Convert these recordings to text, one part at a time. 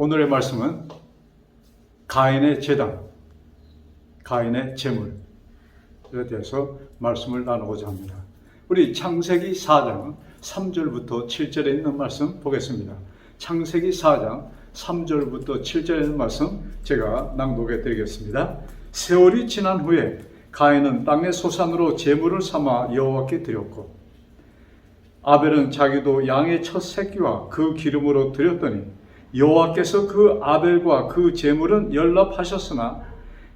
오늘의 말씀은 가인의 제단, 가인의 재물에 대해서 말씀을 나누고자 합니다. 우리 창세기 4장 3절부터 7절에 있는 말씀 보겠습니다. 창세기 4장 3절부터 7절에 있는 말씀 제가 낭독해 드리겠습니다. 세월이 지난 후에 가인은 땅의 소산으로 제물을 삼아 여호와께 드렸고, 아벨은 자기도 양의 첫 새끼와 그 기름으로 드렸더니 여호와께서 그 아벨과 그 제물은 연락하셨으나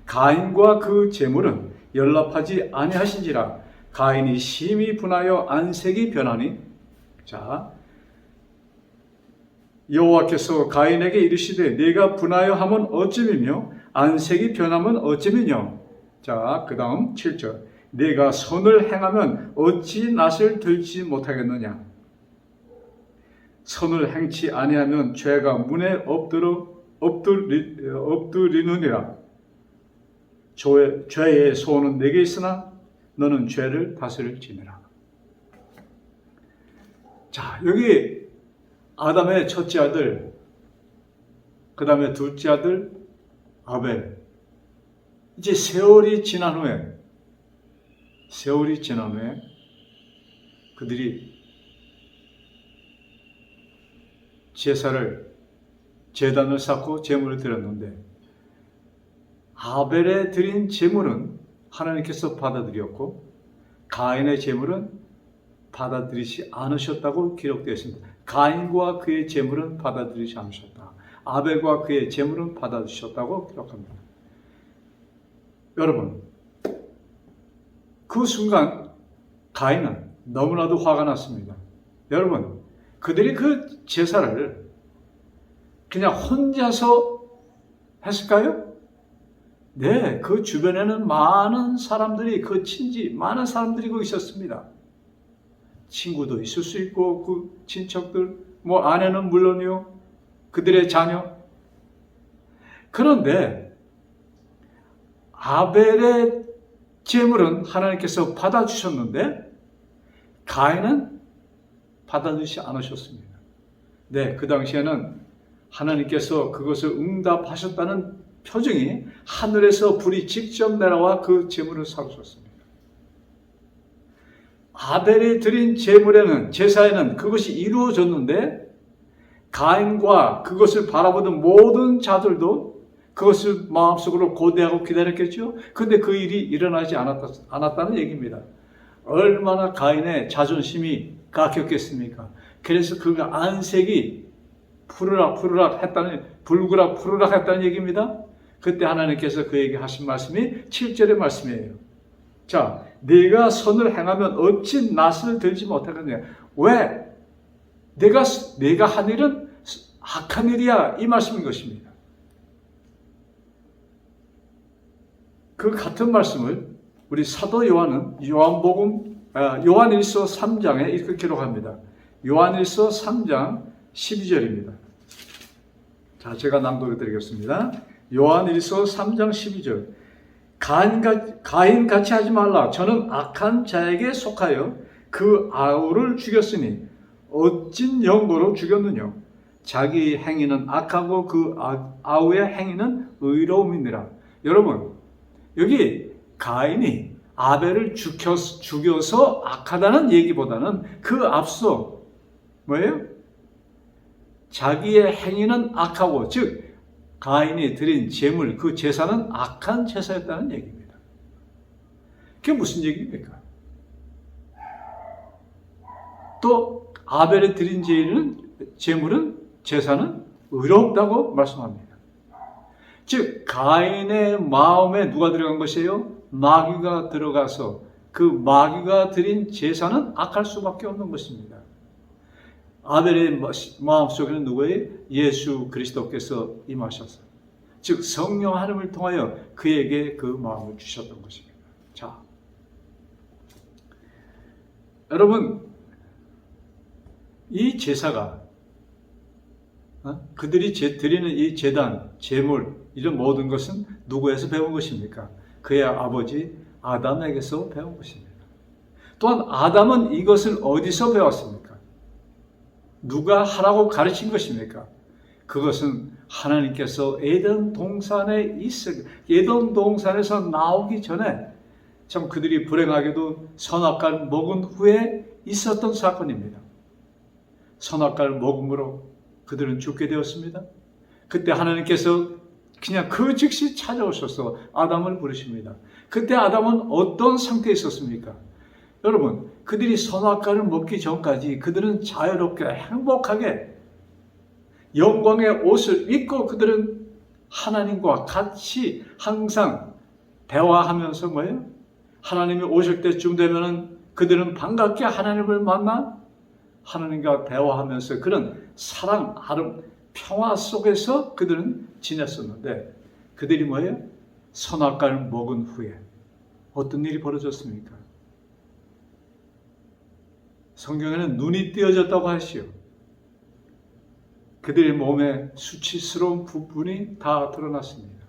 가인과 그 제물은 연락하지 아니하신지라. 가인이 심히 분하여 안색이 변하니, 자, 여호와께서 가인에게 이르시되 네가 분하여 함은 어찌미며 안색이 변함은 어찌미뇨. 자, 그 다음 7절. 네가 선을 행하면 어찌 낯을 들지 못하겠느냐. 선을 행치 아니하면 죄가 문에 엎드리느니라. 죄의 소원은 내게 있으나 너는 죄를 다스릴지니라. 자, 여기 아담의 첫째 아들, 그 다음에 둘째 아들 아벨. 이제 세월이 지난 후에 그들이 제단을 쌓고 제물을 드렸는데, 아벨에 드린 제물은 하나님께서 받아들였고 가인의 제물은 받아들이지 않으셨다고 기록되어 있습니다. 가인과 그의 제물은 받아들이지 않으셨다. 아벨과 그의 제물은 받아주셨다고 기록합니다. 여러분, 그 순간 가인은 너무나도 화가 났습니다. 여러분, 그들이 그 제사를 그냥 혼자서 했을까요? 네, 그 주변에는 많은 사람들이, 많은 사람들이 거기 있었습니다. 친구도 있을 수 있고, 그 친척들, 아내는 물론이요, 그들의 자녀. 그런데 아벨의 제물은 하나님께서 받아주셨는데 가인은 받아주지 않으셨습니다. 네, 그 당시에는 하나님께서 그것을 응답하셨다는 표정이 하늘에서 불이 직접 내려와 그 제물을 사주셨습니다. 아벨이 드린 제사에는 그것이 이루어졌는데 가인과 그것을 바라보던 모든 자들도 그것을 마음속으로 고대하고 기다렸겠죠. 그런데 그 일이 일어나지 않았다는 얘기입니다. 얼마나 가인의 자존심이 깎였겠습니까? 그래서 그가 안색이 불그락 했다는 얘기입니다. 그때 하나님께서 그에게 하신 말씀이 7절의 말씀이에요. 자, 네가 선을 행하면 어찌 낯을 들지 못하겠느냐. 왜? 내가 한 일은 악한 일이야, 이 말씀인 것입니다. 그 같은 말씀을 우리 사도 요한은 요한일서 3장에 이렇게 기록합니다. 요한일서 3장 12절입니다. 자, 제가 낭독해 드리겠습니다. 요한일서 3장 12절. 가인같이 하지 말라. 저는 악한 자에게 속하여 그 아우를 죽였으니 어찐 영고로 죽였느냐. 자기 행위는 악하고 그 아우의 행위는 의로움이니라. 여러분, 여기 가인이 아벨을 죽여서 악하다는 얘기보다는 그 앞서 뭐예요? 자기의 행위는 악하고, 즉 가인이 드린 제물, 그 제사는 악한 제사였다는 얘기입니다. 그게 무슨 얘기입니까? 또 아벨이 드린 제사는 의롭다고 말씀합니다. 즉 가인의 마음에 누가 들어간 것이에요? 마귀가 들어가서 그 마귀가 드린 제사는 악할 수밖에 없는 것입니다. 아벨의 마음속에는 누구예요? 예수 그리스도께서 임하셔서, 즉 성령 하나님을 통하여 그에게 그 마음을 주셨던 것입니다. 자, 여러분, 이 제사가 그들이 드리는 이 제단, 제물, 이런 모든 것은 누구에서 배운 것입니까? 그의 아버지 아담에게서 배운 것입니다. 또한 아담은 이것을 어디서 배웠습니까? 누가 하라고 가르친 것입니까? 그것은 하나님께서 에덴 동산에서 나오기 전에 참 그들이 불행하게도 선악과를 먹은 후에 있었던 사건입니다. 선악과를 먹음으로 그들은 죽게 되었습니다. 그때 하나님께서 그냥 그 즉시 찾아오셔서 아담을 부르십니다. 그때 아담은 어떤 상태에 있었습니까? 여러분, 그들이 선악과를 먹기 전까지 그들은 자유롭게 행복하게 영광의 옷을 입고 그들은 하나님과 같이 항상 대화하면서 뭐예요? 하나님이 오실 때쯤 되면은 그들은 반갑게 하나님을 만나 하나님과 대화하면서 그런 사랑, 평화 속에서 그들은 지냈었는데 그들이 뭐예요? 선악과를 먹은 후에 어떤 일이 벌어졌습니까? 성경에는 눈이 띄어졌다고 하시오. 그들의 몸에 수치스러운 부분이 다 드러났습니다.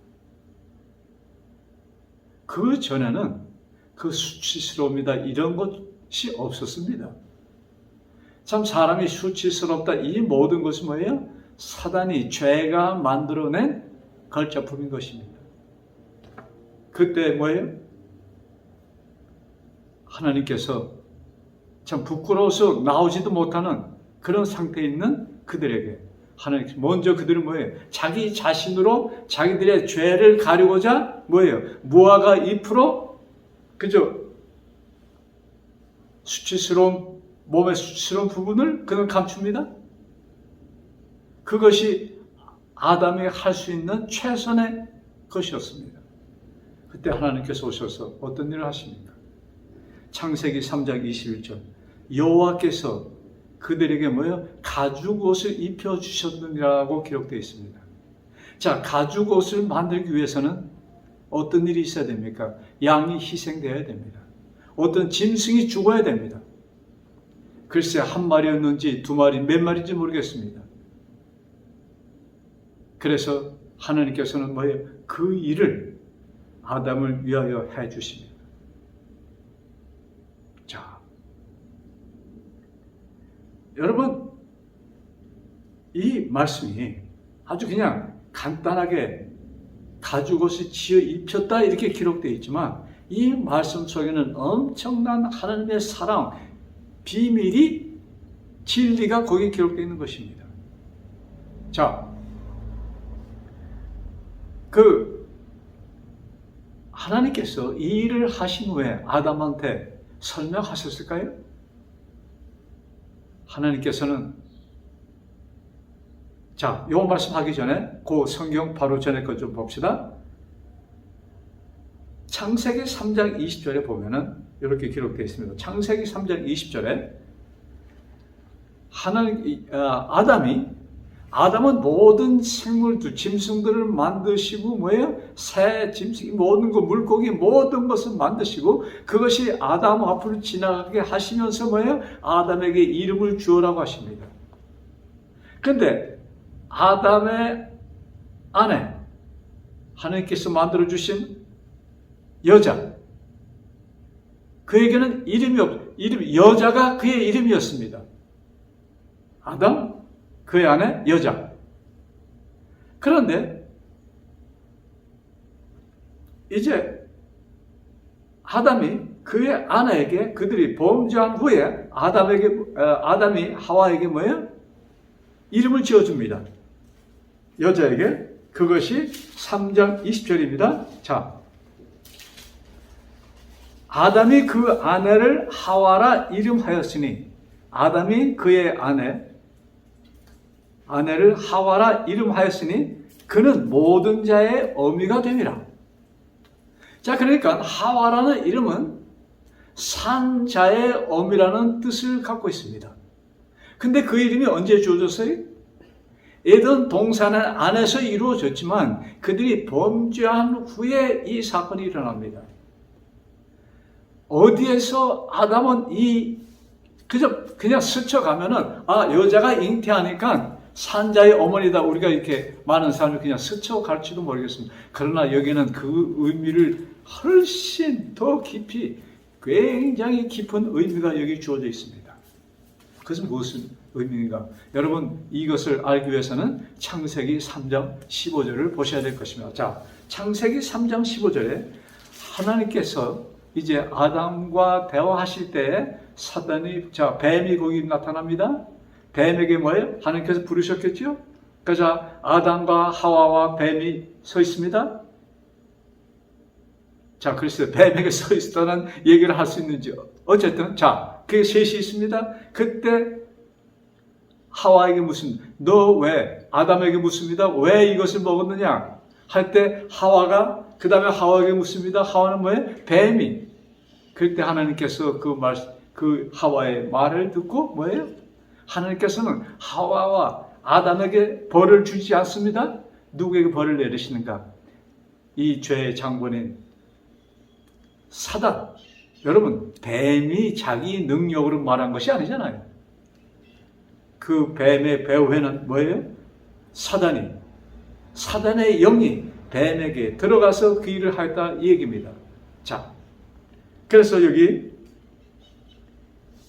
그 전에는 그 수치스러움이다 이런 것이 없었습니다. 참 사람이 수치스럽다 이 모든 것은 뭐예요? 사단이 죄가 만들어낸 걸작품인 것입니다. 그때 뭐예요? 하나님께서 참 부끄러워서 나오지도 못하는 그런 상태에 있는 그들에게 하나님께서 먼저 그들은 뭐예요? 자기 자신으로 자기들의 죄를 가리고자 뭐예요? 무화과 잎으로 그저 몸의 수치스러운 부분을 그는 감춥니다. 그것이 아담이 할 수 있는 최선의 것이었습니다. 그때 하나님께서 오셔서 어떤 일을 하십니까? 창세기 3장 21절 여호와께서 그들에게 뭐예요? 가죽옷을 입혀주셨느니라고 기록되어 있습니다. 자, 가죽옷을 만들기 위해서는 어떤 일이 있어야 됩니까? 양이 희생되어야 됩니다. 어떤 짐승이 죽어야 됩니다. 글쎄 한 마리였는지 두 마리 몇 마리인지 모르겠습니다. 그래서 하나님께서는 뭐예요? 그 일을 아담을 위하여 해 주십니다. 자, 여러분 이 말씀이 아주 그냥 간단하게 가죽옷을 지어 입혔다 이렇게 기록되어 있지만 이 말씀 속에는 엄청난 하나님의 사랑, 비밀이 진리가 거기에 기록되어 있는 것입니다. 자, 하나님께서 이 일을 하신 후에 아담한테 설명하셨을까요? 하나님께서는 자, 요 말씀하기 전에 그 성경 바로 전에 거 좀 봅시다. 창세기 3장 20절에 보면은 이렇게 기록되어 있습니다. 창세기 3장 20절에 아담은 모든 생물들, 짐승들을 만드시고 뭐예요? 새, 짐승, 모든 것, 물고기 모든 것을 만드시고 그것이 아담 앞으로 지나가게 하시면서 뭐예요? 아담에게 이름을 주어라고 하십니다. 그런데 아담의 아내, 하나님께서 만들어주신 여자, 그에게는 여자가 그의 이름이었습니다. 아담, 그의 아내, 여자. 그런데 이제 아담이 그의 아내에게 그들이 범죄한 후에 아담이 하와에게 뭐예요? 이름을 지어줍니다. 여자에게. 그것이 3장 20절입니다. 자, 아담이 그 아내를 하와라 이름하였으니 아담이 그의 아내를 하와라 이름하였으니 그는 모든 자의 어미가 됨이라. 자, 그러니까 하와라는 이름은 산 자의 어미라는 뜻을 갖고 있습니다. 근데 그 이름이 언제 주어졌어요? 에덴 동산 안에서 이루어졌지만 그들이 범죄한 후에 이 사건이 일어납니다. 어디에서 아담은 그냥 스쳐가면은 여자가 잉태하니까 산자의 어머니다 우리가 이렇게 많은 사람을 그냥 스쳐갈지도 모르겠습니다. 그러나 여기는 그 의미를 훨씬 더 깊이 굉장히 깊은 의미가 여기 주어져 있습니다. 그것은 의미인가? 여러분 이것을 알기 위해서는 창세기 3장 15절을 보셔야 될 것입니다. 자, 창세기 3장 15절에 하나님께서 이제 아담과 대화하실 때 사단이, 자, 뱀이 거기 나타납니다. 뱀에게 뭐예요? 하나님께서 부르셨겠죠? 그래서 아담과 하와와 뱀이 서 있습니다. 자, 그래서 뱀에게 서 있다는 얘기를 할 수 있는지. 어쨌든, 자, 그 셋이 있습니다. 그때 하와에게 묻습니다. 너 왜, 아담에게 묻습니다. 왜 이것을 먹었느냐? 할 때 하와가, 그 다음에 하와에게 묻습니다. 하와는 뭐예요? 뱀이. 그때 하나님께서 그 하와의 말을 듣고 뭐예요? 하나님께서는 하와와 아담에게 벌을 주지 않습니다. 누구에게 벌을 내리시는가? 이 죄의 장본인 사단. 여러분, 뱀이 자기 능력으로 말한 것이 아니잖아요. 그 뱀의 배후에는 뭐예요? 사단의 영이 뱀에게 들어가서 그 일을 하였다, 이 얘기입니다. 자, 그래서 여기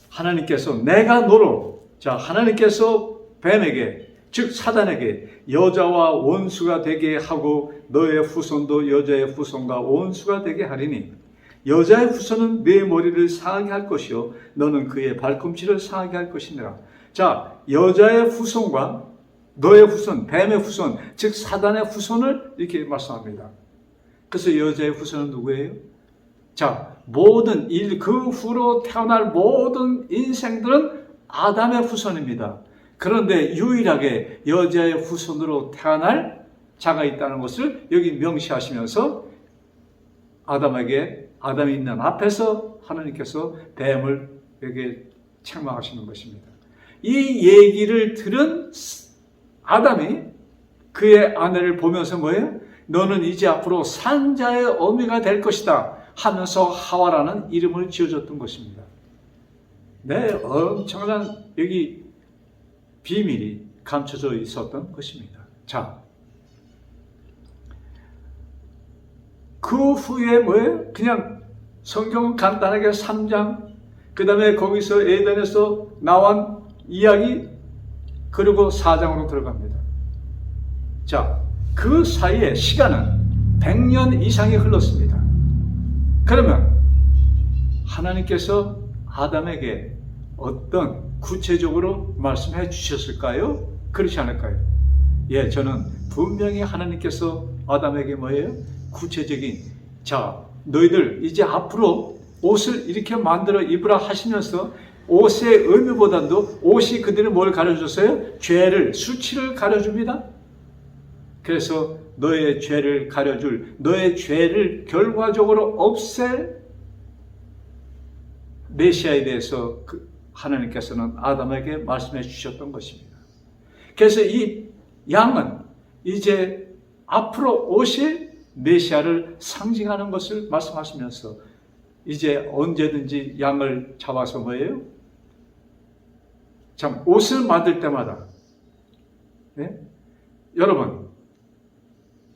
하나님께서 내가 너로, 자, 하나님께서 뱀에게, 즉 사단에게 여자와 원수가 되게 하고 너의 후손도 여자의 후손과 원수가 되게 하리니 여자의 후손은 네 머리를 상하게 할 것이요 너는 그의 발꿈치를 상하게 할 것이니라. 자, 여자의 후손과 너의 후손, 뱀의 후손, 즉 사단의 후손을 이렇게 말씀합니다. 그래서 여자의 후손은 누구예요? 자, 그 후로 태어날 모든 인생들은 아담의 후손입니다. 그런데 유일하게 여자의 후손으로 태어날 자가 있다는 것을 여기 명시하시면서 아담이 있는 앞에서 하나님께서 뱀을 여기 책망하시는 것입니다. 이 얘기를 들은 아담이 그의 아내를 보면서 뭐예요? 너는 이제 앞으로 산자의 어미가 될 것이다 하면서 하와라는 이름을 지어줬던 것입니다. 네, 엄청난 여기 비밀이 감춰져 있었던 것입니다. 자, 그 후에 뭐예요? 그냥 성경은 간단하게 3장, 그 다음에 거기서 에덴에서 나온 이야기, 그리고 4장으로 들어갑니다. 자, 그 사이에 시간은 100년 이상이 흘렀습니다. 그러면 하나님께서 아담에게 어떤 구체적으로 말씀해 주셨을까요? 그렇지 않을까요? 예, 저는 분명히 하나님께서 아담에게 뭐예요? 구체적인, 자, 너희들 이제 앞으로 옷을 이렇게 만들어 입으라 하시면서 옷의 의미보다도 옷이 그들은 뭘 가려줬어요? 죄를, 수치를 가려줍니다. 그래서 너의 죄를 가려줄, 너의 죄를 결과적으로 없앨 메시아에 대해서 하나님께서는 아담에게 말씀해 주셨던 것입니다. 그래서 이 양은 이제 앞으로 오실 메시아를 상징하는 것을 말씀하시면서 이제 언제든지 양을 잡아서 뭐예요? 참, 옷을 만들 때마다, 네? 여러분,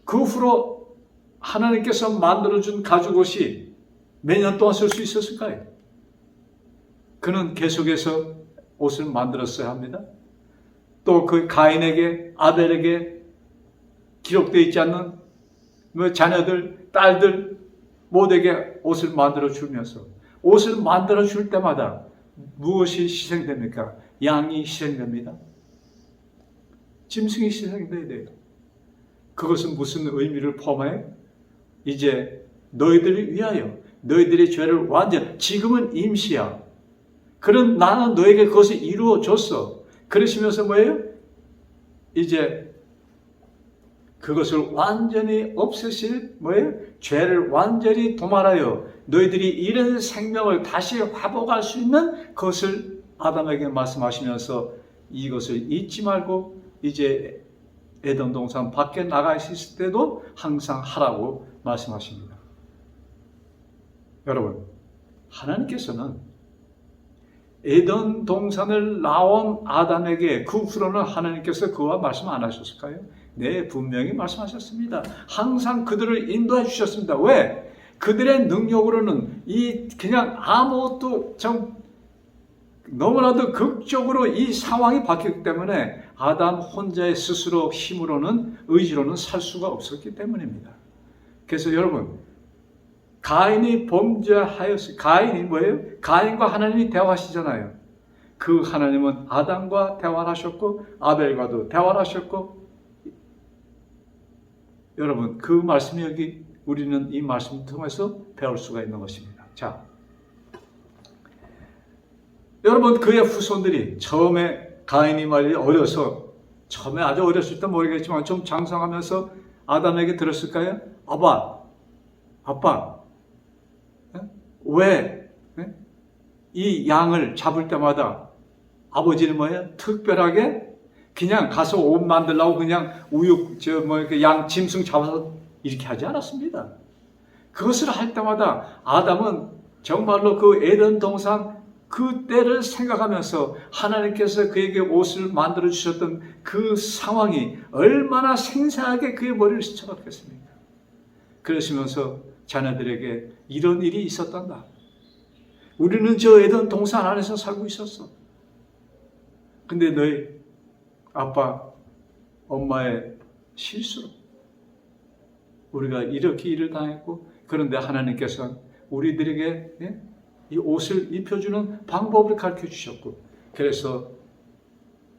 그 후로 하나님께서 만들어준 가죽옷이 몇 년 동안 쓸 수 있었을까요? 그는 계속해서 옷을 만들었어야 합니다. 또 그 가인에게, 아벨에게 기록되어 있지 않는 자녀들, 딸들 모두에게 옷을 만들어 주면서 옷을 만들어 줄 때마다 무엇이 희생됩니까? 양이 희생됩니다. 짐승이 희생돼야 돼요. 그것은 무슨 의미를 포함해? 이제 너희들을 위하여 너희들의 죄를 지금은 임시야. 그런 나는 너에게 그것을 이루어 줬어. 그러시면서 뭐예요? 이제 그것을 완전히 없애실 뭐예요? 죄를 완전히 도말하여 너희들이 이런 생명을 다시 회복할 수 있는 것을 아담에게 말씀하시면서 이것을 잊지 말고 이제 에덴 동산 밖에 나가 있을 때도 항상 하라고 말씀하십니다. 여러분, 하나님께서는 에덴 동산을 나온 아담에게 그 후로는 하나님께서 그와 말씀 안 하셨을까요? 네, 분명히 말씀하셨습니다. 항상 그들을 인도해 주셨습니다. 왜? 그들의 능력으로는 그냥 아무것도 너무나도 극적으로 이 상황이 바뀌었기 때문에 아담 혼자의 스스로 힘으로는, 의지로는 살 수가 없었기 때문입니다. 그래서 여러분, 가인이 범죄하였어요. 가인이 뭐예요? 가인과 하나님이 대화하시잖아요. 그 하나님은 아담과 대화를 하셨고 아벨과도 대화를 하셨고, 여러분 그 말씀이 여기 우리는 이 말씀을 통해서 배울 수가 있는 것입니다. 자, 여러분 그의 후손들이 처음에 가인이 말이야 어려서, 처음에 아주 어렸을 때 모르겠지만 좀 장성하면서 아담에게 들었을까요? 아빠, 왜 이 양을 잡을 때마다 아버지는 뭐예요? 특별하게 그냥 가서 옷 만들려고 그냥 우유, 양 짐승 잡아서 이렇게 하지 않았습니다. 그것을 할 때마다 아담은 정말로 그 에덴 동산 그 때를 생각하면서 하나님께서 그에게 옷을 만들어 주셨던 그 상황이 얼마나 생생하게 그의 머리를 스쳐갔겠습니까? 그러시면서 자녀들에게 이런 일이 있었단다. 우리는 저 에덴 동산 안에서 살고 있었어. 근데 너희 아빠, 엄마의 실수로 우리가 이렇게 일을 당했고, 그런데 하나님께서 우리들에게 이 옷을 입혀주는 방법을 가르쳐 주셨고, 그래서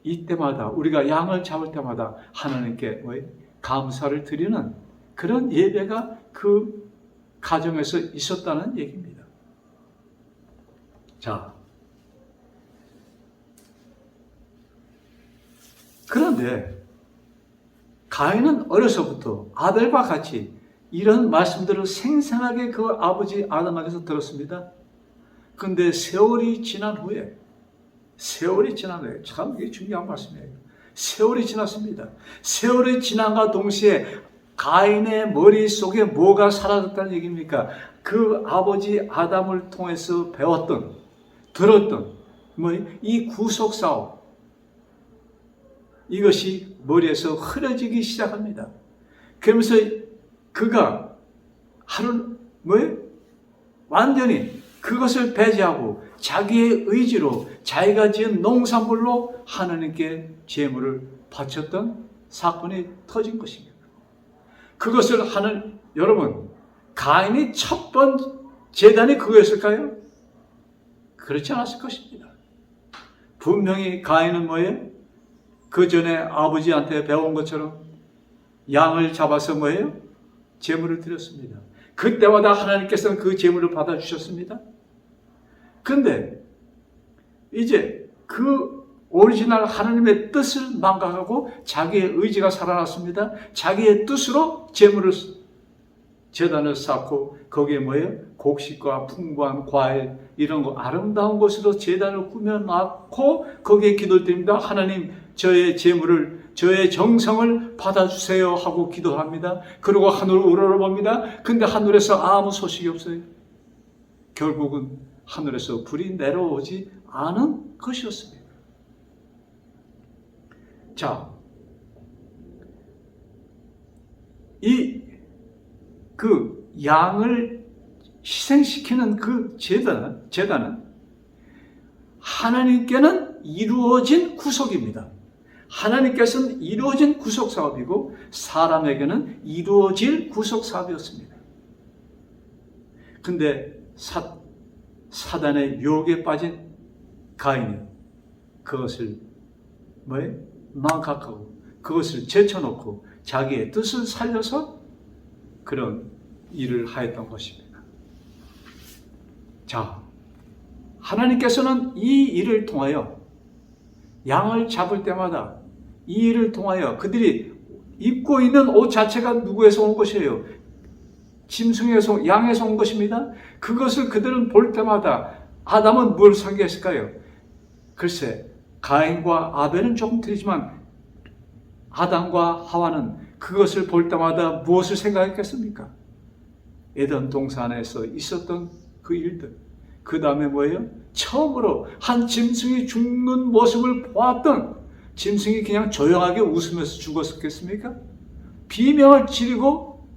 이때마다 우리가 양을 잡을 때마다 하나님께 감사를 드리는 그런 예배가 그 가정에서 있었다는 얘기입니다. 자, 그런데 가인은 어려서부터 아벨과 같이 이런 말씀들을 생생하게 그 아버지 아담에게서 들었습니다. 그런데 세월이 지난 후에, 참 이게 중요한 말씀이에요. 세월이 지났습니다. 세월이 지난과 동시에 가인의 머릿속에 뭐가 사라졌다는 얘기입니까? 그 아버지 아담을 통해서 배웠던, 들었던 이 구속사업, 이것이 머리에서 흐려지기 시작합니다. 그러면서 그가 완전히 그것을 배제하고 자기의 의지로 자기가 지은 농산물로 하나님께 제물을 바쳤던 사건이 터진 것입니다. 그것을 여러분, 가인이 첫 번 제단이 그거였을까요? 그렇지 않았을 것입니다. 분명히 가인은 그 전에 아버지한테 배운 것처럼 양을 잡아서 제물을 드렸습니다. 그때마다 하나님께서는 그 제물을 받아주셨습니다. 그런데 이제 그 오리지널 하나님의 뜻을 망각하고 자기의 의지가 살아났습니다. 자기의 뜻으로 제단을 쌓고 거기에 곡식과 풍부한 과일 이런 거 아름다운 것으로 제단을 꾸며놨고 거기에 기도를 드립니다. 하나님, 저의 제물을, 저의 정성을 받아주세요 하고 기도합니다. 그리고 하늘을 우러러봅니다. 근데 하늘에서 아무 소식이 없어요. 결국은 하늘에서 불이 내려오지 않은 것이었습니다. 자, 그 양을 희생시키는 그 제단은 하나님께는 이루어진 구속입니다. 하나님께서는 이루어진 구속 사업이고 사람에게는 이루어질 구속 사업이었습니다. 근데 사단의 유혹에 빠진 가인이 그것을 망각하고 그것을 제쳐놓고 자기의 뜻을 살려서 그런 일을 하였던 것입니다. 자, 하나님께서는 이 일을 통하여 양을 잡을 때마다 이 일을 통하여 그들이 입고 있는 옷 자체가 누구에서 온 것이에요? 짐승에서, 양에서 온 것입니다. 그것을 그들은 볼 때마다 아담은 뭘 상기했을까요? 글쎄, 가인과 아벨은 조금 틀리지만 아담과 하와는 그것을 볼 때마다 무엇을 생각했겠습니까? 에덴 동산에서 있었던 그 일들. 그 다음에 처음으로 한 짐승이 죽는 모습을 보았던, 짐승이 그냥 조용하게 웃으면서 죽었겠습니까? 비명을 지르고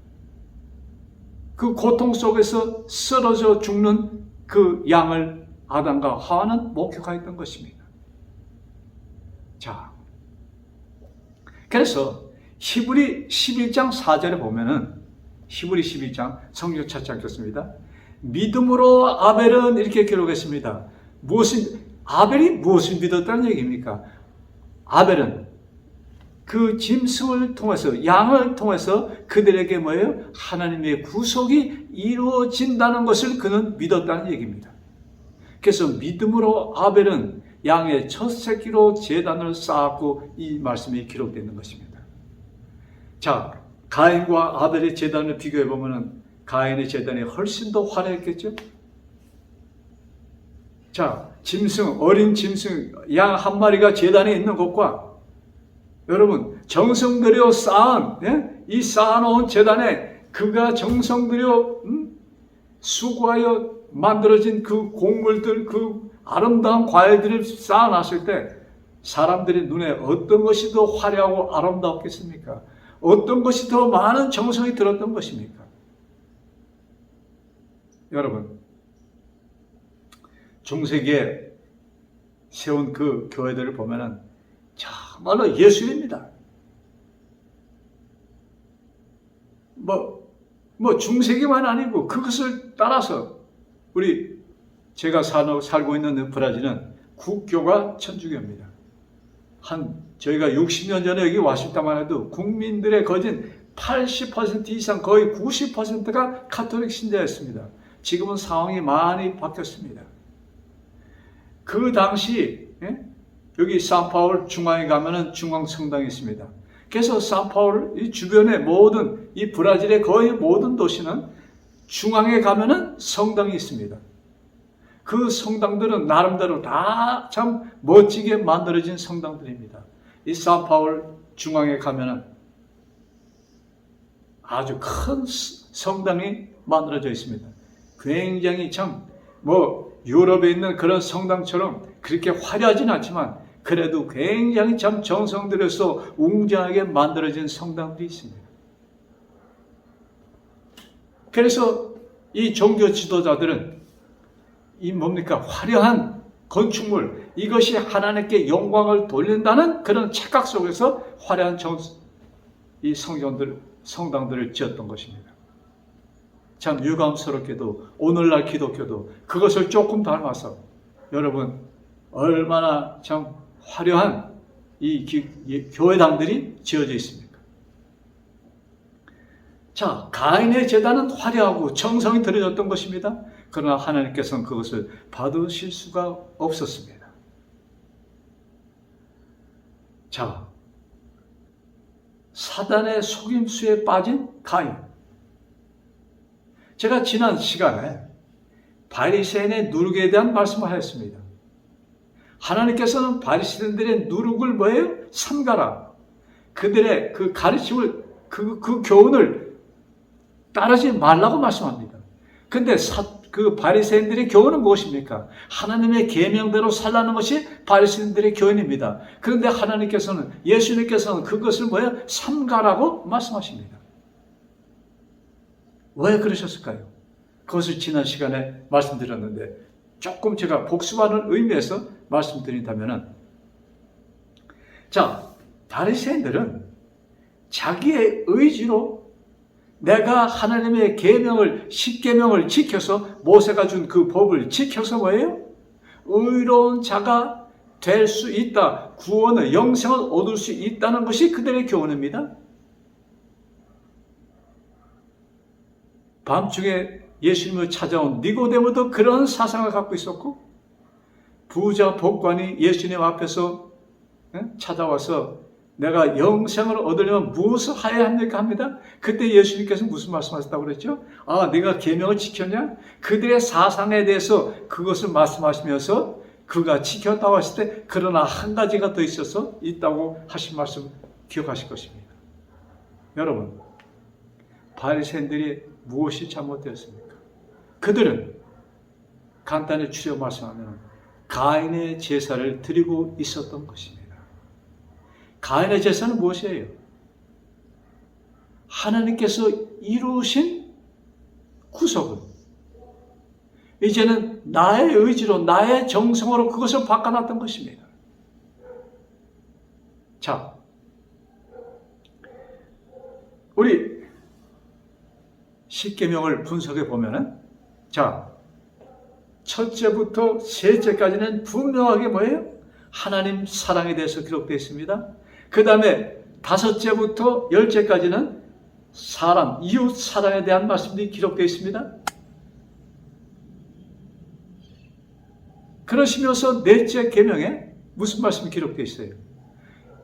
그 고통 속에서 쓰러져 죽는 그 양을 아담과 하와는 목격하였던 것입니다. 자, 그래서 히브리 11장 4절에 보면은 히브리 11장 성경 찾지 않겠습니다. 믿음으로 아벨은 이렇게 기록했습니다. 아벨이 무엇을 믿었다는 얘기입니까? 아벨은 그 짐승을 통해서, 양을 통해서 그들에게 뭐예요? 하나님의 구속이 이루어진다는 것을 그는 믿었다는 얘기입니다. 그래서 믿음으로 아벨은 양의 첫 새끼로 제단을 쌓았고, 이 말씀이 기록되어 있는 것입니다. 자, 가인과 아벨의 제단을 비교해 보면은 가인의 제단이 훨씬 더 화려했겠죠? 자, 어린 짐승, 양 한 마리가 제단에 있는 것과 여러분, 정성 들여 쌓은, 이 쌓아놓은 제단에 그가 정성 들여 수고하여 만들어진 그 곡물들, 그 아름다운 과일들을 쌓아놨을 때 사람들의 눈에 어떤 것이 더 화려하고 아름다웠겠습니까? 어떤 것이 더 많은 정성이 들었던 것입니까? 여러분, 중세기에 세운 그 교회들을 보면은 정말로 예술입니다. 중세기만 아니고 그것을 따라서 제가 살고 있는 브라질은 국교가 천주교입니다. 저희가 60년 전에 여기 왔을 때만 해도 국민들의 거진 80% 이상, 거의 90%가 가톨릭 신자였습니다. 지금은 상황이 많이 바뀌었습니다. 그 당시 여기 산파울 중앙에 가면은 중앙 성당이 있습니다. 그래서 산파울 이 주변의 모든 이 브라질의 거의 모든 도시는 중앙에 가면은 성당이 있습니다. 그 성당들은 나름대로 다 참 멋지게 만들어진 성당들입니다. 이 산파울 중앙에 가면은 아주 큰 성당이 만들어져 있습니다. 굉장히 유럽에 있는 그런 성당처럼 그렇게 화려하진 않지만 그래도 굉장히 참 정성 들여서 웅장하게 만들어진 성당들이 있습니다. 그래서 이 종교 지도자들은 화려한 건축물, 이것이 하나님께 영광을 돌린다는 그런 착각 속에서 화려한 이 성당들을 지었던 것입니다. 참 유감스럽게도 오늘날 기독교도 그것을 조금 닮아서 여러분 얼마나 참 화려한 이 교회당들이 지어져 있습니까? 자, 가인의 제단은 화려하고 정성이 들여졌던 것입니다. 그러나 하나님께서는 그것을 받으실 수가 없었습니다. 자, 사단의 속임수에 빠진 가인. 제가 지난 시간에 바리새인의 누룩에 대한 말씀을 하였습니다. 하나님께서는 바리새인들의 누룩을 뭐예요? 삼가라. 그들의 그 가르침을, 그 교훈을 따르지 말라고 말씀합니다. 근데 그 바리새인들의 교훈은 무엇입니까? 하나님의 계명대로 살라는 것이 바리새인들의 교훈입니다. 그런데 예수님께서는 그것을 뭐예요? 삼가라고 말씀하십니다. 왜 그러셨을까요? 그것을 지난 시간에 말씀드렸는데 조금 제가 복습하는 의미에서 말씀드린다면은, 자, 바리새인들은 자기의 의지로 내가 하나님의 계명을, 10계명을 지켜서 모세가 준 그 법을 지켜서 뭐예요? 의로운 자가 될 수 있다. 구원을, 영생을 얻을 수 있다는 것이 그들의 교훈입니다. 밤중에 예수님을 찾아온 니고데모도 그런 사상을 갖고 있었고, 부자 법관이 예수님 앞에서 찾아와서 내가 영생을 얻으려면 무엇을 해야 합니까? 합니다. 그때 예수님께서 무슨 말씀하셨다고 그랬죠? 아, 네가 계명을 지켰냐? 그들의 사상에 대해서 그것을 말씀하시면서 그가 지켰다고 했을 때, 그러나 한 가지가 더 있다고 하신 말씀 기억하실 것입니다. 여러분, 바리새인들이 무엇이 잘못되었습니까? 그들은 간단히 추려 말씀하면 가인의 제사를 드리고 있었던 것입니다. 가인의 제사는 무엇이에요? 하나님께서 이루신 구속은, 이제는 나의 의지로, 나의 정성으로 그것을 바꿔놨던 것입니다. 자, 우리 십계명을 분석해 보면은, 자, 첫째부터 셋째까지는 분명하게 뭐예요? 하나님 사랑에 대해서 기록되어 있습니다. 그 다음에 다섯째부터 열째까지는 사람, 이웃 사랑에 대한 말씀들이 기록되어 있습니다. 그러시면서 넷째 계명에 무슨 말씀이 기록되어 있어요?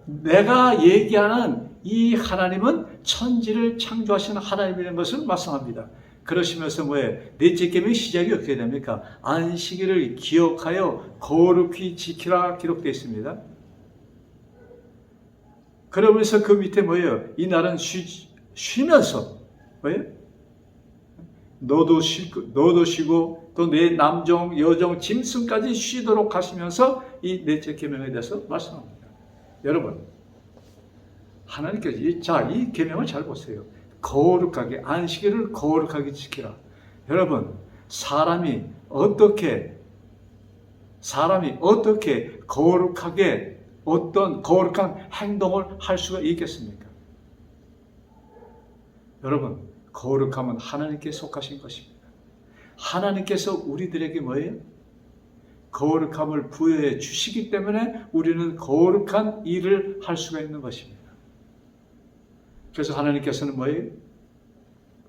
내가 얘기하는 이 하나님은 천지를 창조하신 하나님이라는 것을 말씀합니다. 그러시면서 뭐예요? 넷째 계명의 시작이 어떻게 됩니까? 안식일을 기억하여 거룩히 지키라 기록되어 있습니다. 그러면서 그 밑에 뭐예요? 이 날은 쉬면서 뭐예요? 너도 쉬고 또 내 남종, 여종, 짐승까지 쉬도록 하시면서 이 넷째 계명에 대해서 말씀합니다. 여러분, 하나님께서 이 계명을 잘 보세요. 거룩하게, 안식일을 거룩하게 지키라. 여러분, 사람이 어떻게 거룩하게 어떤 거룩한 행동을 할 수가 있겠습니까? 여러분, 거룩함은 하나님께 속하신 것입니다. 하나님께서 우리들에게 뭐예요? 거룩함을 부여해 주시기 때문에 우리는 거룩한 일을 할 수가 있는 것입니다. 그래서 하나님께서는 뭐예요?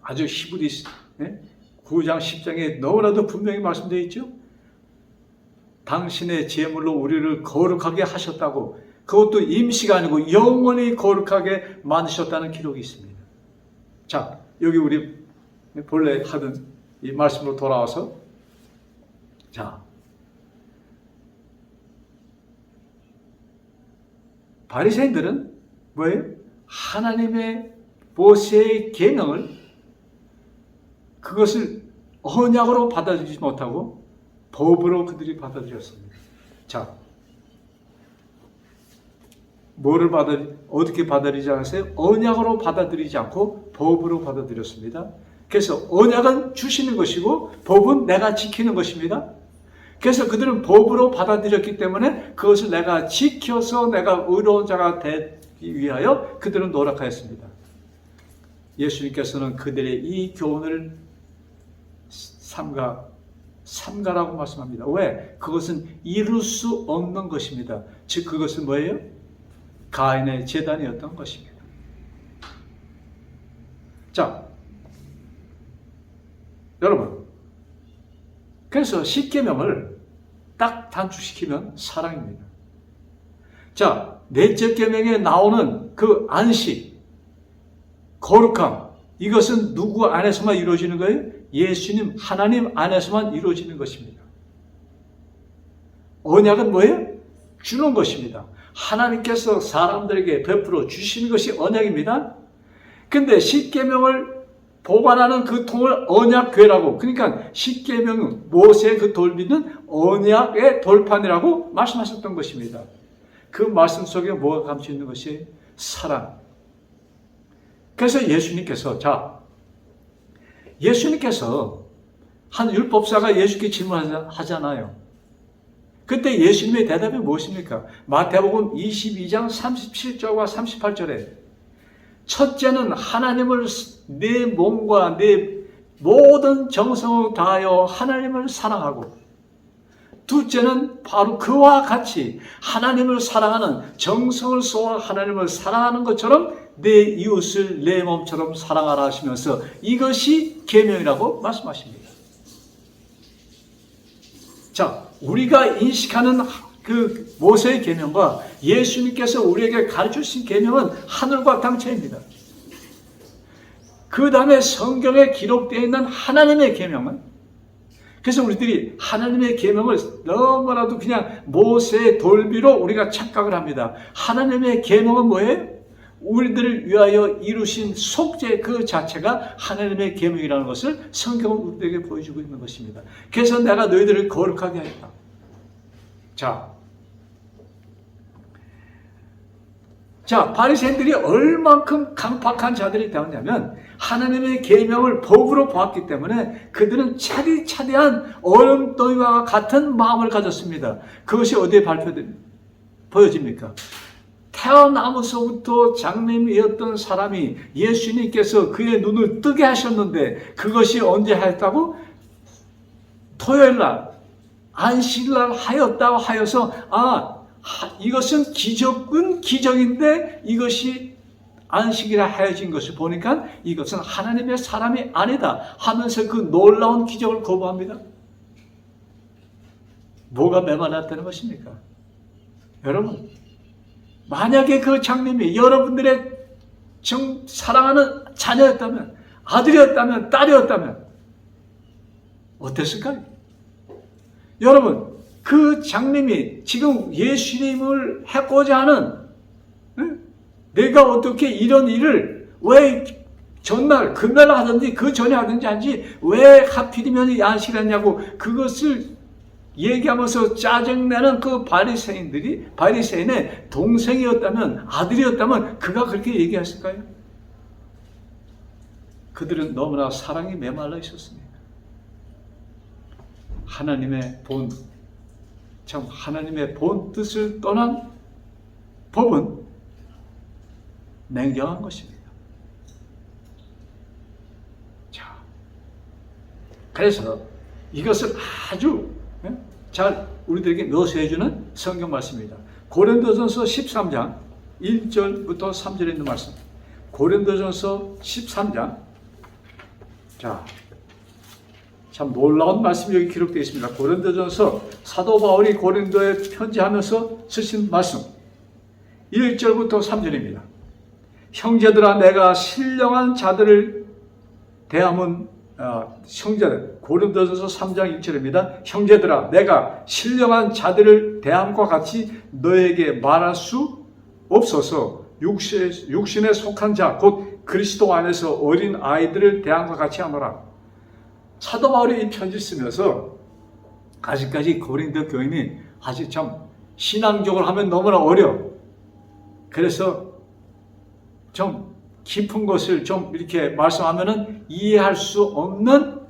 아주 히브리 9장 10장에 너무나도 분명히 말씀되어 있죠? 당신의 제물로 우리를 거룩하게 하셨다고, 그것도 임시가 아니고 영원히 거룩하게 만드셨다는 기록이 있습니다. 자, 여기 우리 본래 하던 이 말씀으로 돌아와서, 자, 바리새인들은 뭐예요? 하나님의 모세의 계명을, 그것을 언약으로 받아들이지 못하고 법으로 그들이 받아들였습니다. 자, 어떻게 받아들이지 않았어요? 언약으로 받아들이지 않고 법으로 받아들였습니다. 그래서 언약은 주시는 것이고 법은 내가 지키는 것입니다. 그래서 그들은 법으로 받아들였기 때문에 그것을 내가 지켜서 내가 의로운 자가 되기 위하여 그들은 노력하였습니다. 예수님께서는 그들의 이 교훈을 삼가라고 말씀합니다. 왜? 그것은 이룰 수 없는 것입니다. 즉 그것은 뭐예요? 가인의 제단이었던 것입니다. 자, 여러분, 그래서 십계명을 딱 단축시키면 사랑입니다. 자, 넷째 계명에 나오는 그 안식, 거룩함, 이것은 누구 안에서만 이루어지는 거예요? 예수님, 하나님 안에서만 이루어지는 것입니다. 언약은 뭐예요? 주는 것입니다. 하나님께서 사람들에게 베풀어 주시는 것이 언약입니다. 근데 십계명을 보관하는 그 통을 언약궤라고, 그러니까 십계명은 모세의 그 돌비는 언약의 돌판이라고 말씀하셨던 것입니다. 그 말씀 속에 뭐가 감춰 있는 것이? 사랑. 그래서 예수님께서 한 율법사가 예수께 질문하잖아요. 그때 예수님의 대답이 무엇입니까? 마태복음 22장 37절과 38절에 첫째는 하나님을 내 몸과 내 모든 정성을 다하여 하나님을 사랑하고, 둘째는 바로 그와 같이 하나님을 사랑하는, 정성을 쏘아 하나님을 사랑하는 것처럼 내 이웃을 내 몸처럼 사랑하라 하시면서 이것이 계명이라고 말씀하십니다. 자, 우리가 인식하는 그 모세의 계명과 예수님께서 우리에게 가르치신 계명은 하늘과 땅 차이입니다. 그 다음에 성경에 기록되어 있는 하나님의 계명은, 그래서 우리들이 하나님의 계명을 너무나도 그냥 모세의 돌비로 우리가 착각을 합니다. 하나님의 계명은 뭐예요? 우리들을 위하여 이루신 속죄 그 자체가 하나님의 계명이라는 것을 성경은 우리에게 보여주고 있는 것입니다. 그래서 내가 너희들을 거룩하게 하겠다. 자, 자, 바리새인들이 얼만큼 강팍한 자들이 되었냐면 하나님의 계명을 법으로 보았기 때문에 그들은 차디차디한 얼음덩이와 같은 마음을 가졌습니다. 그것이 어디에 보여집니까? 태어나면서부터 장님이었던 사람이 예수님께서 그의 눈을 뜨게 하셨는데 그것이 언제 하였다고? 토요일날 안식일날 하였다고 하여서 이것은 기적은 기적인데 이것이 안식일에 하여진 것을 보니까 이것은 하나님의 사람이 아니다 하면서 그 놀라운 기적을 거부합니다. 뭐가 메말랐다는 것입니까? 여러분, 만약에 그 장님이 여러분들의 사랑하는 자녀였다면, 아들이었다면, 딸이었다면 어땠을까요? 여러분, 그 장님이 지금 예수님을 하고자 하는, 내가 어떻게 이런 일을 왜 전날, 금날 하든지 그 전에 하든지 한지 왜 하필이면 이 안식을 했냐고 그것을 얘기하면서 짜증내는 그 바리새인의 동생이었다면, 아들이었다면 그가 그렇게 얘기했을까요? 그들은 너무나 사랑이 메말라 있었습니다. 하나님의 본 뜻을 떠난 법은 냉정한 것입니다. 자, 그래서 이것을 아주 잘 우리들에게 묘사해주는 성경 말씀입니다. 고린도전서 13장 1절부터 3절에 있는 말씀. 고린도전서 13장. 자, 참 놀라운 말씀이 여기 기록되어 있습니다. 고린도전서 사도 바울이 고린도에 편지하면서 쓰신 말씀 1절부터 3절입니다. 형제들아, 내가 신령한 자들을 대함은 형제들, 고린도전서 3장 1절입니다. 형제들아, 내가 신령한 자들을 대함과 같이 너에게 말할 수 없어서 육신에 속한 자, 곧 그리스도 안에서 어린 아이들을 대함과 같이 하노라. 사도 바울이 이 편지 쓰면서 아직까지 고린도 교인이 아직 참 신앙적으로 하면 너무나 어려워. 그래서 좀 깊은 것을 좀 이렇게 말씀하면은 이해할 수 없는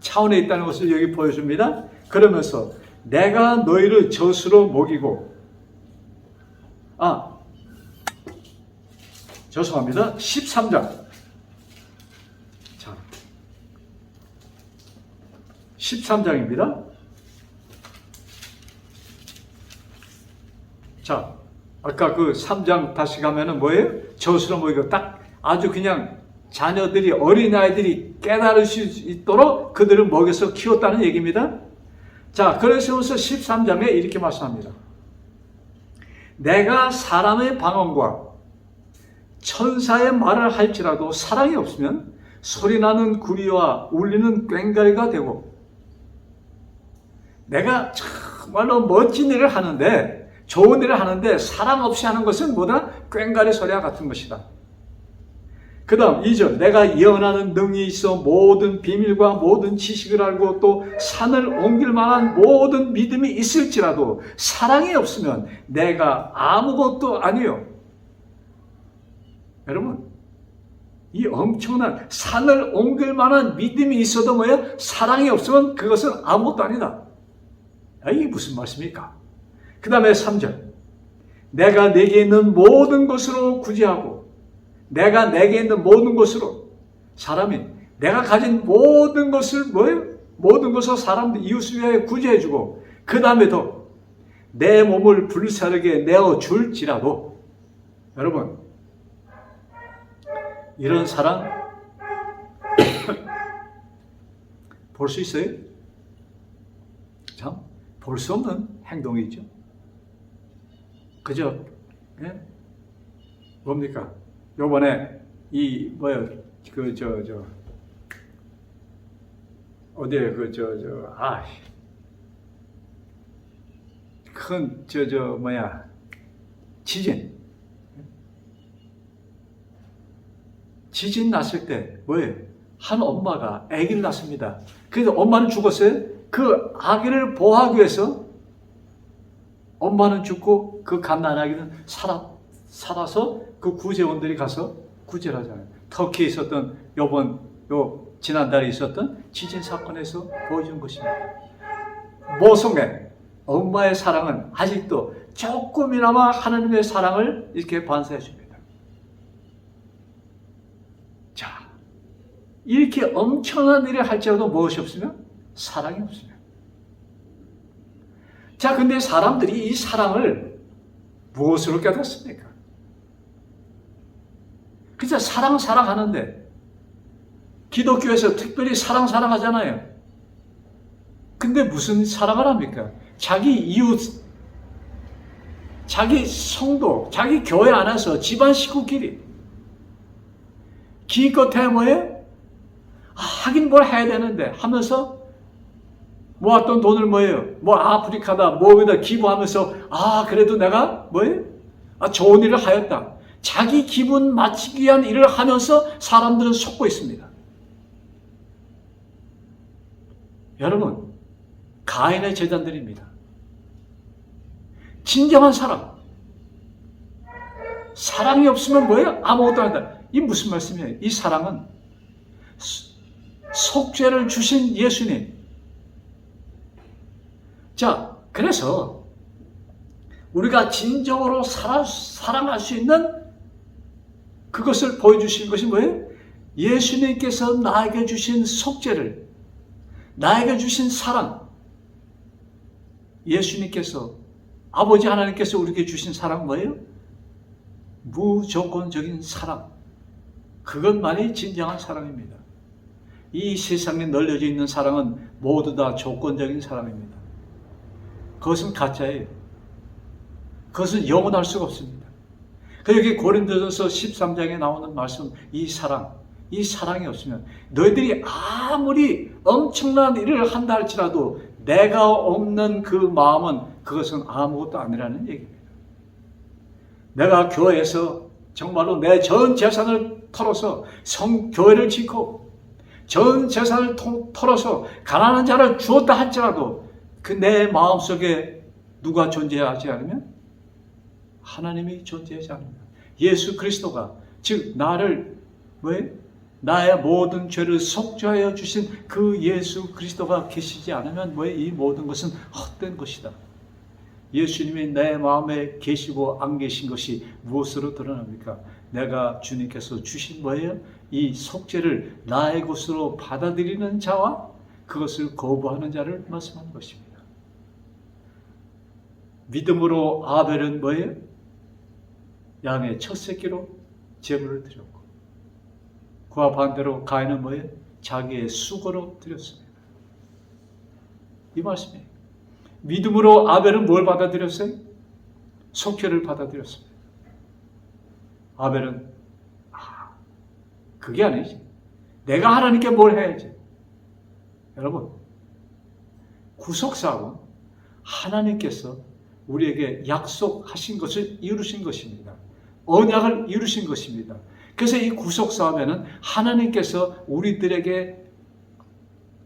차원에 있다는 것을 여기 보여줍니다. 그러면서 내가 너희를 젖으로 먹이고, 죄송합니다. 13장. 자, 13장입니다. 자, 아까 그 3장 다시 가면은 뭐예요? 젖으로 먹이고 딱 아주 그냥 자녀들이, 어린아이들이 깨달을 수 있도록 그들을 먹여서 키웠다는 얘기입니다. 자, 그래서 13장에 이렇게 말씀합니다. 내가 사람의 방언과 천사의 말을 할지라도 사랑이 없으면 소리나는 구리와 울리는 꽹과리가 되고, 내가 정말로 멋진 일을 하는데, 좋은 일을 하는데 사랑 없이 하는 것은 뭐다? 꽹과리 소리와 같은 것이다. 그 다음 2절, 내가 예언하는 능이 있어 모든 비밀과 모든 지식을 알고 또 산을 옮길 만한 모든 믿음이 있을지라도 사랑이 없으면 내가 아무것도 아니요. 여러분, 이 엄청난 산을 옮길 만한 믿음이 있어도 뭐야? 사랑이 없으면 그것은 아무것도 아니다. 이게 무슨 말씀입니까? 그 다음에 3절, 내가 내게 있는 모든 것으로 구제하고, 내가 내게 있는 모든 것으로, 사람이 내가 가진 모든 것을 뭐예요? 모든 것을 사람들 이웃을 위하여 구제해주고, 그 다음에도 내 몸을 불사르게 내어줄지라도, 여러분, 이런 사랑 볼 수 있어요? 참 볼 수 없는 행동이죠. 그죠? 예? 뭡니까? 요번에 어디에 지진 났을 때 뭐예요? 한 엄마가 아기를 낳습니다. 그래서 엄마는 죽었어요. 그 아기를 보호하기 위해서 엄마는 죽고 그 갓난 아기는 살아서 그 구제원들이 가서 구제를 하잖아요. 터키에 있었던 지난달에 있었던 지진 사건에서 보여준 것입니다. 모성애, 엄마의 사랑은 아직도 조금이나마 하나님의 사랑을 이렇게 반사해 줍니다. 자, 이렇게 엄청난 일을 할지라도 무엇이 없으면? 사랑이 없으면. 자, 근데 사람들이 이 사랑을 무엇으로 깨닫습니까? 그냥 사랑하는데, 기독교에서 특별히 사랑하잖아요. 근데 무슨 사랑을 합니까? 자기 이웃, 자기 성도, 자기 교회 안에서 집안 식구끼리 기껏해 뭐예요? 하긴 뭘 해야 되는데 하면서 모았던 돈을 뭐예요? 아프리카다, 어디다 기부하면서 그래도 내가 뭐예요? 좋은 일을 하였다. 자기 기분 맞추기 위한 일을 하면서 사람들은 속고 있습니다. 여러분, 가인의 제단들입니다. 진정한 사랑이 없으면 뭐예요? 아무것도 안 한다. 이 무슨 말씀이에요? 이 사랑은 속죄를 주신 예수님. 자, 그래서 우리가 진정으로 사랑할 수 있는 그것을 보여주신 것이 뭐예요? 예수님께서 나에게 주신 속죄를, 나에게 주신 사랑, 예수님께서, 아버지 하나님께서 우리에게 주신 사랑 뭐예요? 무조건적인 사랑. 그것만이 진정한 사랑입니다. 이 세상에 널려져 있는 사랑은 모두 다 조건적인 사랑입니다. 그것은 가짜예요. 그것은 영원할 수가 없습니다. 여기 고린도전서 13장에 나오는 말씀, 이 사랑이 없으면 너희들이 아무리 엄청난 일을 한다 할지라도 내가 없는 그 마음은 그것은 아무것도 아니라는 얘기입니다. 내가 교회에서 정말로 내 전 재산을 털어서 교회를 짓고 전 재산을 털어서 가난한 자를 주었다 할지라도 그 내 마음속에 누가 존재하지 않으면 하나님이 존재하지 않습니다. 예수 그리스도가, 즉 나의 모든 죄를 속죄하여 주신 그 예수 그리스도가 계시지 않으면 이 모든 것은 헛된 것이다. 예수님이 내 마음에 계시고 안 계신 것이 무엇으로 드러납니까? 내가 주님께서 주신 이 속죄를 나의 것으로 받아들이는 자와 그것을 거부하는 자를 말씀하는 것입니다. 믿음으로 아벨은 양의 첫 새끼로 제물을 드렸고, 그와 반대로 가인은 자기의 수고로 드렸습니다. 이 말씀이에요. 믿음으로 아벨은 뭘 받아들였어요? 속죄를 받아들였습니다. 아벨은 그게 아니지. 내가 하나님께 뭘 해야지. 여러분, 구속사함은 하나님께서 우리에게 약속하신 것을 이루신 것입니다. 언약을 이루신 것입니다. 그래서 이 구속사함에는 하나님께서 우리들에게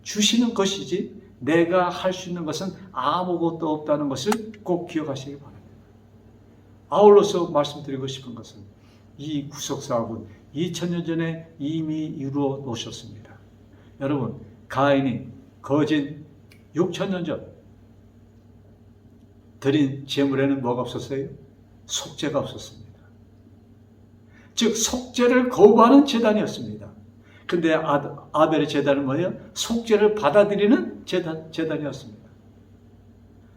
주시는 것이지 내가 할 수 있는 것은 아무것도 없다는 것을 꼭 기억하시기 바랍니다. 아울러서 말씀드리고 싶은 것은 이 구속사함은 2000년 전에 이미 이루어 놓으셨습니다. 여러분, 가인이 거진 6000년 전 드린 제물에는 뭐가 없었어요? 속죄가 없었습니다. 즉 속죄를 거부하는 제단이었습니다. 근데 아벨의 제단은 뭐예요? 속죄를 받아들이는 제단이었습니다.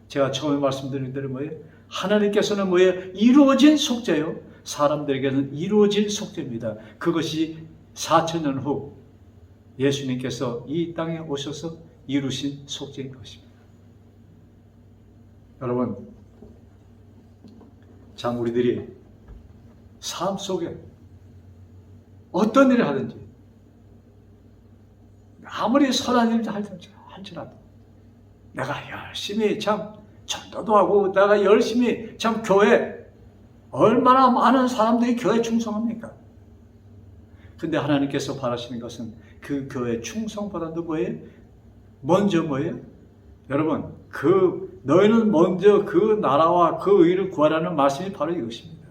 제가 처음에 말씀드린 대로 하나님께서는 이루어진 속죄요. 사람들에게는 이루어진 속죄입니다. 그것이 4000년 후 예수님께서 이 땅에 오셔서 이루신 속죄인 것입니다. 여러분, 참 우리들이 삶 속에 어떤 일을 하든지 아무리 선한 일을 할지라도 내가 열심히 참 전도도 하고 내가 열심히 참 교회 얼마나 많은 사람들이 교회에 충성합니까? 근데 하나님께서 바라시는 것은 그 교회 충성보다도 먼저 여러분, 너희는 먼저 그 나라와 그 의를 구하라는 말씀이 바로 이것입니다.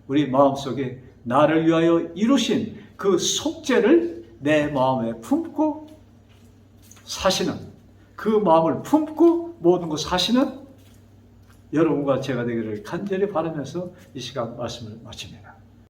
우리 마음속에 나를 위하여 이루신 그 속죄를 내 마음에 품고 사시는, 그 마음을 품고 모든 것 사시는 여러분과 제가 되기를 간절히 바라면서 이 시간 말씀을 마칩니다.